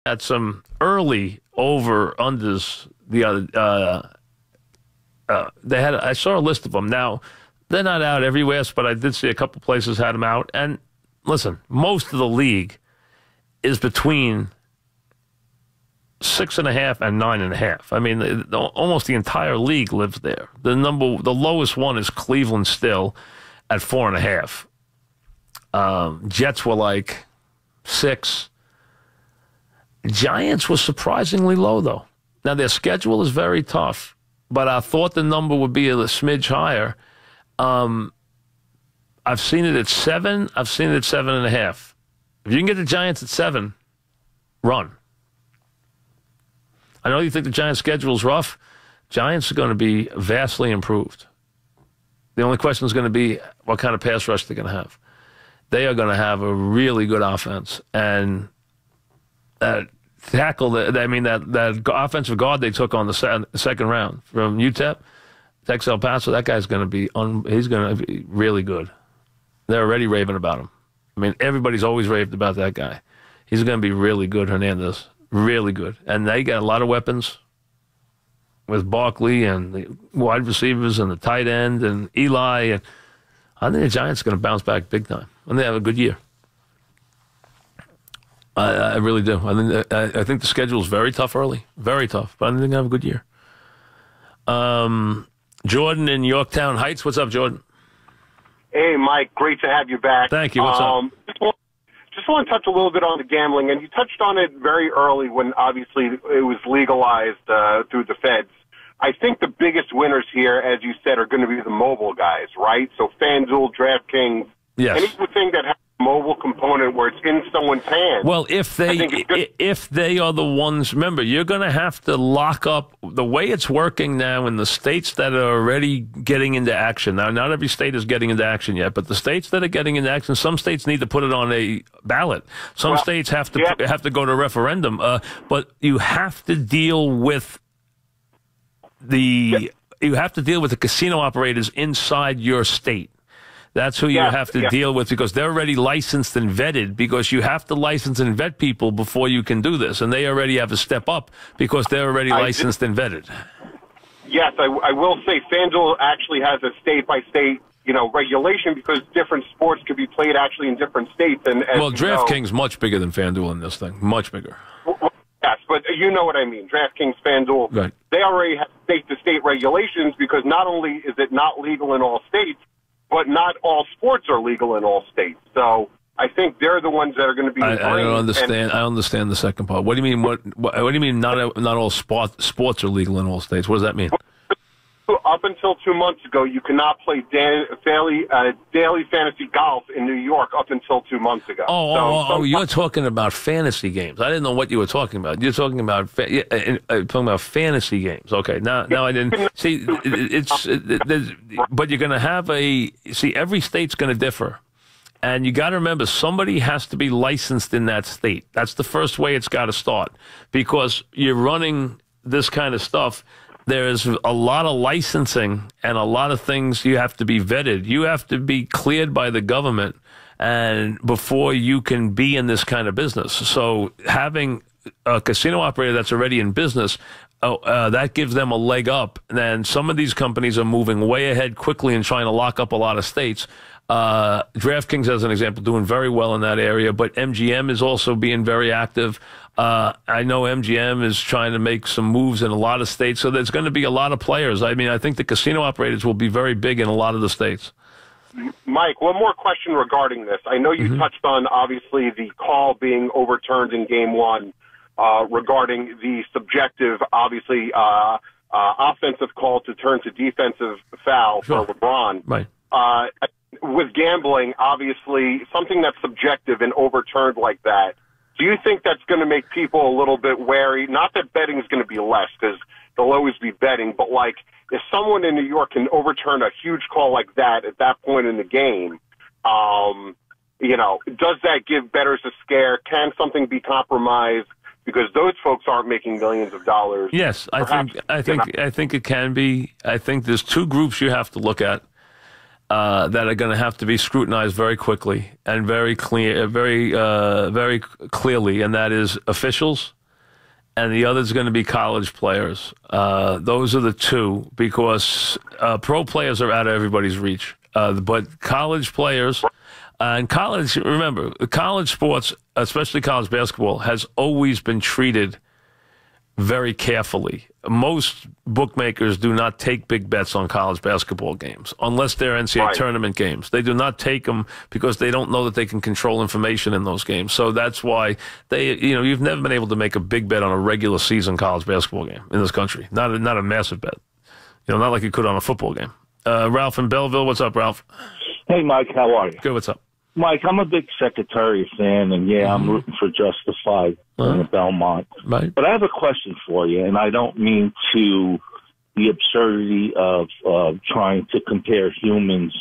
at some early over-unders the other I saw a list of them. Now, they're not out everywhere, but I did see a couple places had them out. And listen, most of the league is between 6.5 and 9.5. I mean, almost the entire league lives there. The lowest one is Cleveland still at 4.5. Jets were like 6. Giants was surprisingly low, though. Now, their schedule is very tough, but I thought the number would be a smidge higher. I've seen it at 7. I've seen it at 7.5. If you can get the Giants at 7, run. I know you think the Giants' schedule is rough. Giants are going to be vastly improved. The only question is going to be what kind of pass rush they're going to have. They are going to have a really good offense. And that tackle, that offensive guard they took on the second round from UTEP, Tex El Paso, that guy's going to be he's going to be really good. They're already raving about him. I mean, everybody's always raved about that guy. He's going to be really good, Hernandez. Really good. And they got a lot of weapons with Barkley and the wide receivers and the tight end and Eli. And I think the Giants are going to bounce back big time. And they have a good year. I really do. I think the schedule is very tough early. Very tough. But I think they have a good year. Jordan in Yorktown Heights. What's up, Jordan? Hey, Mike. Great to have you back. Thank you. What's up? Just want to touch a little bit on the gambling, and you touched on it very early when obviously it was legalized through the feds. I think the biggest winners here, as you said, are going to be the mobile guys, right? So FanDuel, DraftKings, yes. Anything that has a mobile component where it's in someone's hands. Well, if they are the ones, remember, you're going to have to lock up the way it's working now in the states that are already getting into action. Now, not every state is getting into action yet, but the states that are getting into action, some states need to put it on a ballot. Some states have to go to referendum. But you have to deal with you have to deal with the casino operators inside your state. That's who you have to deal with because they're already licensed and vetted because you have to license and vet people before you can do this. And they already have a step up because they're already licensed and vetted. Yes, I will say FanDuel actually has a state-by-state, regulation because different sports could be played actually in different states. And DraftKings much bigger than FanDuel in this thing. Much bigger. Yes, but you know what I mean. DraftKings, FanDuel, right. They already have state-to-state regulations because not only is it not legal in all states, but not all sports are legal in all states. So I think they're the ones that are going to be. I don't understand. I understand the second part. What do you mean? What do you mean? Not all sports are legal in all states. What does that mean? Up until 2 months ago, you cannot play daily fantasy golf in New York. Up until 2 months ago. You're talking about fantasy games. I didn't know what you were talking about. You're talking about fantasy games. Okay, now I didn't see. But you're going to have every state's going to differ. And you got to remember, somebody has to be licensed in that state. That's the first way it's got to start because you're running this kind of stuff. There's a lot of licensing and a lot of things you have to be vetted. You have to be cleared by the government and before you can be in this kind of business. So having a casino operator that's already in business, that gives them a leg up. And then some of these companies are moving way ahead quickly and trying to lock up a lot of states. DraftKings, as an example, doing very well in that area, but MGM is also being very active. I know MGM is trying to make some moves in a lot of states, so there's going to be a lot of players. I mean, I think the casino operators will be very big in a lot of the states. Mike, one more question regarding this. I know you touched on, obviously, the call being overturned in Game 1 regarding the subjective, obviously, offensive call to turn to defensive foul for LeBron. Right. With gambling, obviously, something that's subjective and overturned like that, do you think that's going to make people a little bit wary? Not that betting is going to be less because they'll always be betting, but like if someone in New York can overturn a huge call like that at that point in the game, does that give bettors a scare? Can something be compromised because those folks aren't making millions of dollars? Yes, I think it can be. I think there's two groups you have to look at. That are going to have to be scrutinized very quickly and very clearly, and that is officials and the other is going to be college players. Those are the two, because pro players are out of everybody's reach. But college players, and college, remember, college sports, especially college basketball, has always been treated very carefully. Most bookmakers do not take big bets on college basketball games unless they're NCAA tournament games. They do not take them because they don't know that they can control information in those games. So that's why you've never been able to make a big bet on a regular season college basketball game in this country. Not a massive bet. Not like you could on a football game. Ralph in Belleville, what's up, Ralph? Hey, Mike, how are you? Good, what's up? Mike, I'm a big Secretariat fan, and I'm rooting for Justified in the Belmont. Right. But I have a question for you, and I don't mean to the absurdity of trying to compare humans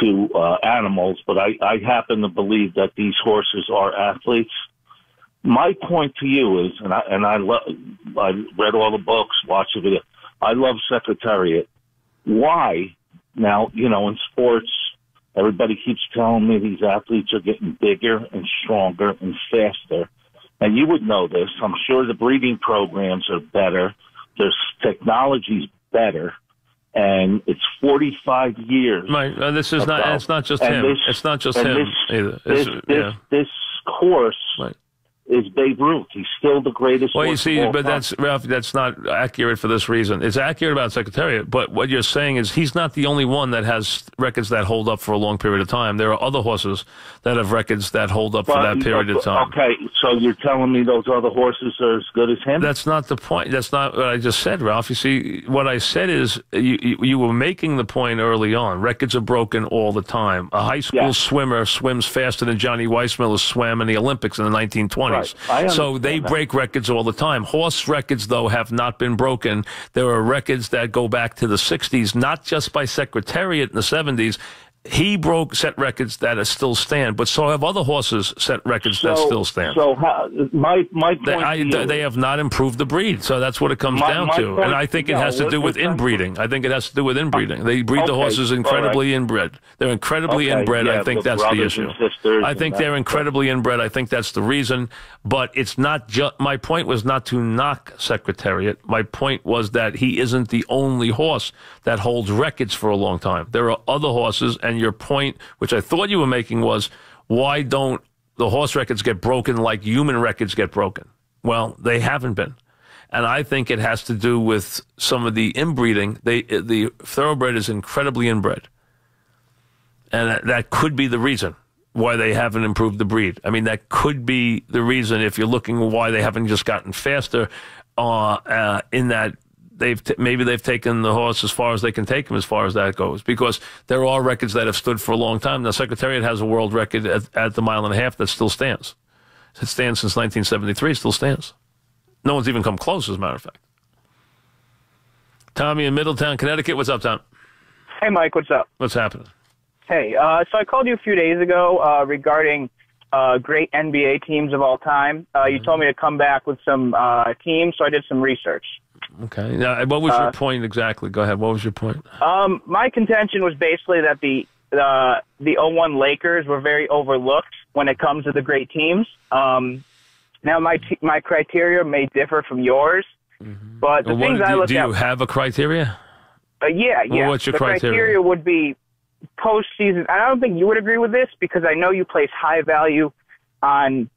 to animals, but I happen to believe that these horses are athletes. My point to you is, I read all the books, watched the video. I love Secretariat. Why? Now, in sports, everybody keeps telling me these athletes are getting bigger and stronger and faster. And you would know this. I'm sure the breeding programs are better. Their technology's better. And it's 45 years. Right. This is not, and it's not just him. It's not just him either. This course is Babe Ruth. He's still the greatest. Well, you see, but Ralph, that's not accurate for this reason. It's accurate about Secretariat, but what you're saying is he's not the only one that has records that hold up for a long period of time. There are other horses that have records that hold up for that period of time. Okay, so you're telling me those other horses are as good as him? That's not the point. That's not what I just said, Ralph. You see, what I said is you were making the point early on. Records are broken all the time. A high school swimmer swims faster than Johnny Weissmuller swam in the Olympics in the 1920s. So they break records all the time. Horse records, though, have not been broken. There are records that go back to the 60s, not just by Secretariat in the 70s. He set records that still stand, but so have other horses set records that still stand. So my point they have not improved the breed, so that's what it comes down to. And I think it has to do with inbreeding. I think it has to do with inbreeding. They breed the horses incredibly inbred. They're incredibly inbred. Yeah, I think that's the issue. I think they're incredibly inbred. I think that's the reason. But it's not just. My point was not to knock Secretariat. My point was that he isn't the only horse that holds records for a long time. There are other horses, and your point, which I thought you were making, was why don't the horse records get broken like human records get broken? Well, they haven't been. And I think it has to do with some of the inbreeding. The thoroughbred is incredibly inbred. And that could be the reason why they haven't improved the breed. I mean, that could be the reason if you're looking why they haven't just gotten faster in that maybe they've taken the horse as far as they can take him as far as that goes, because there are records that have stood for a long time. Now, Secretariat has a world record at the mile and a half that still stands. It stands since 1973, still stands. No one's even come close, as a matter of fact. Tommy in Middletown, Connecticut. What's up, Tom? Hey, Mike. What's up? What's happening? Hey, so I called you a few days ago regarding great NBA teams of all time. You told me to come back with some teams, so I did some research. Okay. Now, what was your point exactly? Go ahead. What was your point? My contention was basically that the 01 Lakers were very overlooked when it comes to the great teams. Now, my criteria may differ from yours, but the things I look at... Do you have a criteria? Yeah. Well, what's your criteria? The criteria would be postseason. I don't think you would agree with this because I know you place high value on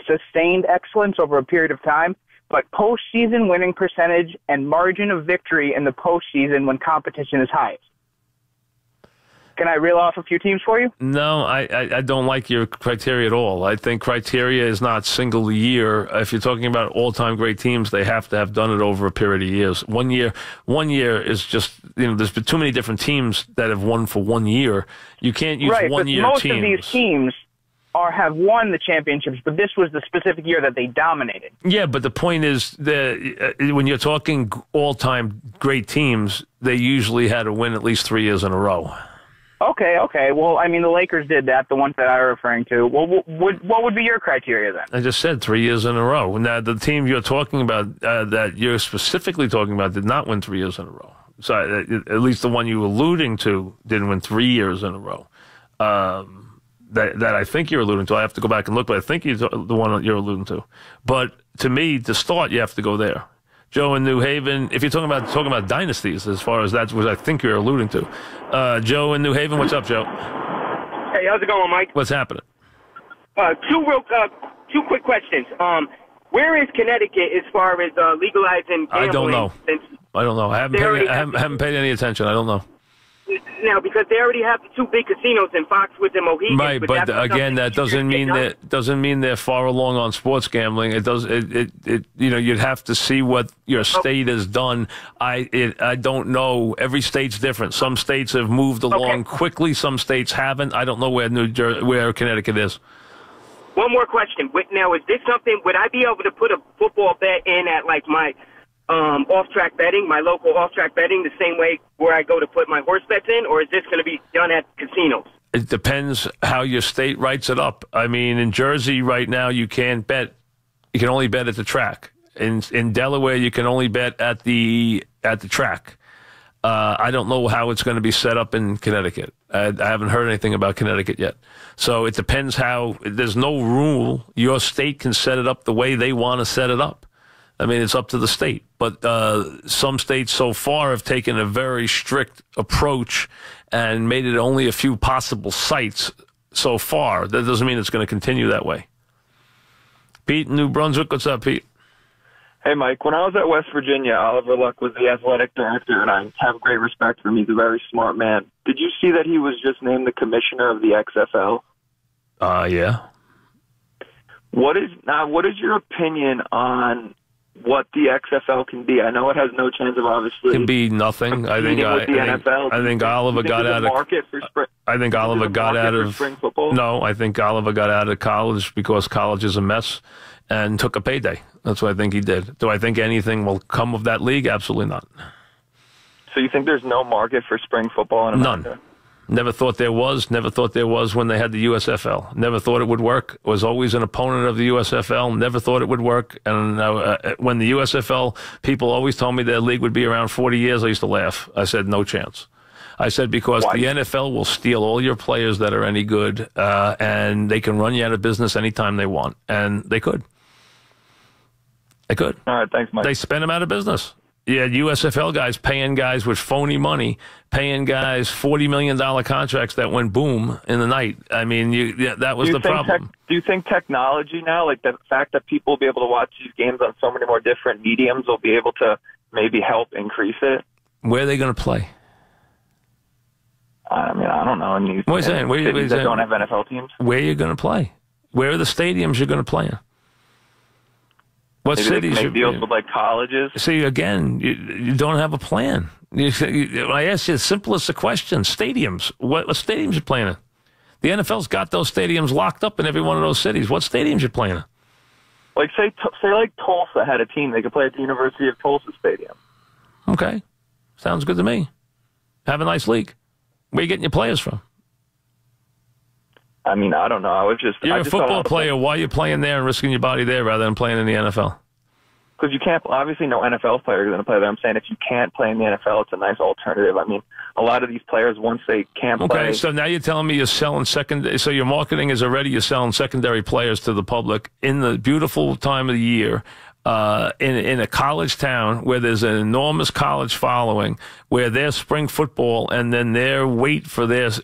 sustained excellence over a period of time, but postseason winning percentage and margin of victory in the postseason when competition is highest. Can I reel off a few teams for you? No, I don't like your criteria at all. I think criteria is not single year. If you're talking about all-time great teams, they have to have done it over a period of years. 1 year is just, there's been too many different teams that have won for 1 year. You can't use 1 year teams. Right, but most of these teams have won the championships, but this was the specific year that they dominated. Yeah, but the point is that when you're talking all-time great teams, they usually had to win at least 3 years in a row. Okay. Well, I mean, the Lakers did that, the ones that I was referring to. Well, what would be your criteria then? I just said 3 years in a row. Now, the team you're talking about, that you're specifically talking about, did not win 3 years in a row. So at least the one you were alluding to didn't win 3 years in a row. that I think you're alluding to. I have to go back and look, but I think he's the one that you're alluding to. But to me, to start, you have to go there. Joe in New Haven, if you're talking about dynasties, as far as that's what I think you're alluding to. Joe in New Haven, what's up, Joe? Hey, how's it going, Mike? What's happening? Two quick questions. Where is Connecticut as far as legalizing gambling? I don't know. I haven't paid any attention. I don't know. Now, because they already have the two big casinos in Foxwoods and Mohegan. Right, but again, that doesn't mean they're far along on sports gambling. It does. You'd have to see what your state has done. I don't know. Every state's different. Some states have moved along quickly. Some states haven't. I don't know where Connecticut is. One more question. Now, is this something? Would I be able to put a football bet in at like my off-track betting, my local off-track betting, the same way where I go to put my horse bets in, or is this going to be done at casinos? It depends how your state writes it up. I mean, in Jersey right now, you can't bet. You can only bet at the track. In Delaware, you can only bet at the track. I don't know how it's going to be set up in Connecticut. I haven't heard anything about Connecticut yet. So it depends how. There's no rule. Your state can set it up the way they want to set it up. I mean, it's up to the state. But some states so far have taken a very strict approach and made it only a few possible sites so far. That doesn't mean it's going to continue that way. Pete in New Brunswick, what's up, Pete? Hey, Mike. When I was at West Virginia, Oliver Luck was the athletic director, and I have great respect for him. He's a very smart man. Did you see that he was just named the commissioner of the XFL? Yeah. What is your opinion on what the XFL can be? I know it has no chance of obviously can be nothing. I think Oliver got out of. I think Oliver got out of spring football. No, I think Oliver got out of college because college is a mess and took a payday. That's what I think he did. Do I think anything will come of that league? Absolutely not. So you think there's no market for spring football in America? None. Never thought there was. Never thought there was when they had the USFL. Never thought it would work. Was always an opponent of the USFL. Never thought it would work. And when the USFL people always told me their league would be around 40 years, I used to laugh. I said, no chance. I said, because Why? the NFL will steal all your players that are any good, and they can run you out of business anytime they want. And they could. They could. All right, thanks, Mike. They spent them out of business. You had USFL guys paying guys with phony money, paying guys $40 million contracts that went boom in the night. I mean, that was the problem. Do you think technology now, like the fact that people will be able to watch these games on so many more different mediums, will be able to maybe help increase it? Where are they going to play? I mean, I don't know. What are you saying? Cities that don't have NFL teams? Where are you going to play? Where are the stadiums you're going to play in? What Maybe cities? They can make deals with like colleges. See, again, you don't have a plan. I asked you the simplest of questions. Stadiums. What stadiums you playing in? The NFL's got those stadiums locked up in every one of those cities. What stadiums you playing in? Like say like Tulsa had a team. They could play at the University of Tulsa Stadium. Okay, sounds good to me. Have a nice league. Where are you getting your players from? I mean, I don't know. You're a football player. Why are you playing there and risking your body there rather than playing in the NFL? Because you can't, obviously no NFL player is going to play there. I'm saying if you can't play in the NFL, it's a nice alternative. I mean, a lot of these players, once they can't play. Okay, so now you're telling me you're selling so your marketing is already, you're selling secondary players to the public in the beautiful time of the year. In a college town where there's an enormous college following, where their spring football and then their wait for their first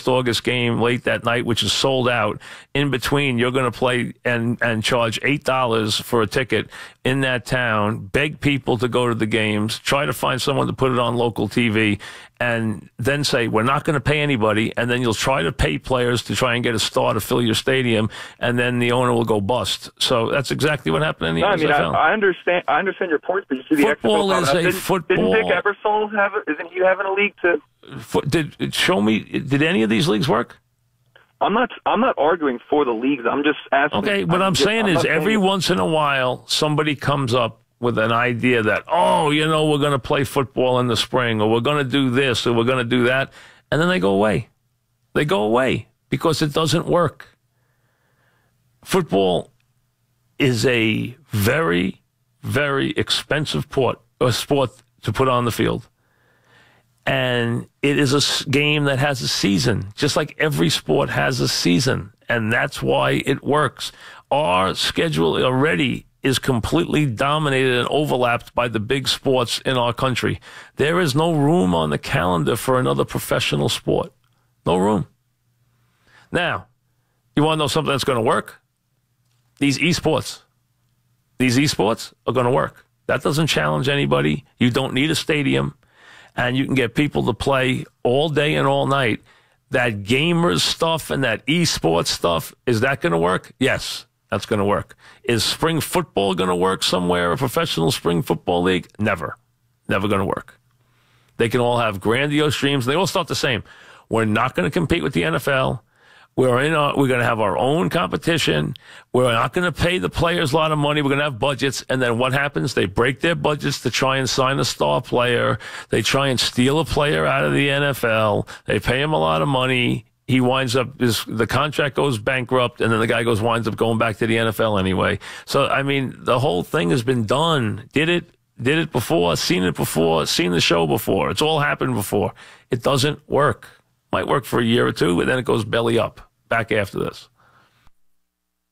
August game late that night, which is sold out. In between, you're going to play and charge $8 for a ticket in that town, beg people to go to the games, try to find someone to put it on local TV, and then say, we're not going to pay anybody, and then you'll try to pay players to try and get a star to fill your stadium, and then the owner will go bust. So that's exactly what happened in the NFL. I understand your point, but you see the football XFL is a football. Didn't Dick Ebersol isn't he having a league too? Did any of these leagues work? I'm not arguing for the leagues. I'm just asking. Okay, what I'm saying is every once in a while somebody comes up with an idea that, we're going to play football in the spring, or we're going to do this, or we're going to do that, and then they go away. They go away because it doesn't work. Football is a very, very expensive sport to put on the field. And it is a game that has a season, just like every sport has a season. And that's why it works. Our schedule already is completely dominated and overlapped by the big sports in our country. There is no room on the calendar for another professional sport. No room. Now, you want to know something that's going to work? These esports. These esports are going to work. That doesn't challenge anybody. You don't need a stadium. And you can get people to play all day and all night. That gamers stuff and that esports stuff, is that going to work? Yes, that's going to work. Is spring football going to work somewhere, a professional spring football league? Never. Never going to work. They can all have grandiose dreams. They all start the same. We're not going to compete with the NFL. We're going to have our own competition. We're not going to pay the players a lot of money. We're going to have budgets. And then what happens? They break their budgets to try and sign a star player. They try and steal a player out of the NFL. They pay him a lot of money. He winds up, the contract goes bankrupt, and then the guy winds up going back to the NFL anyway. So, I mean, the whole thing has been done. Did it before, seen the show before. It's all happened before. It doesn't work. Might work for a year or two, but then it goes belly up. Back after this.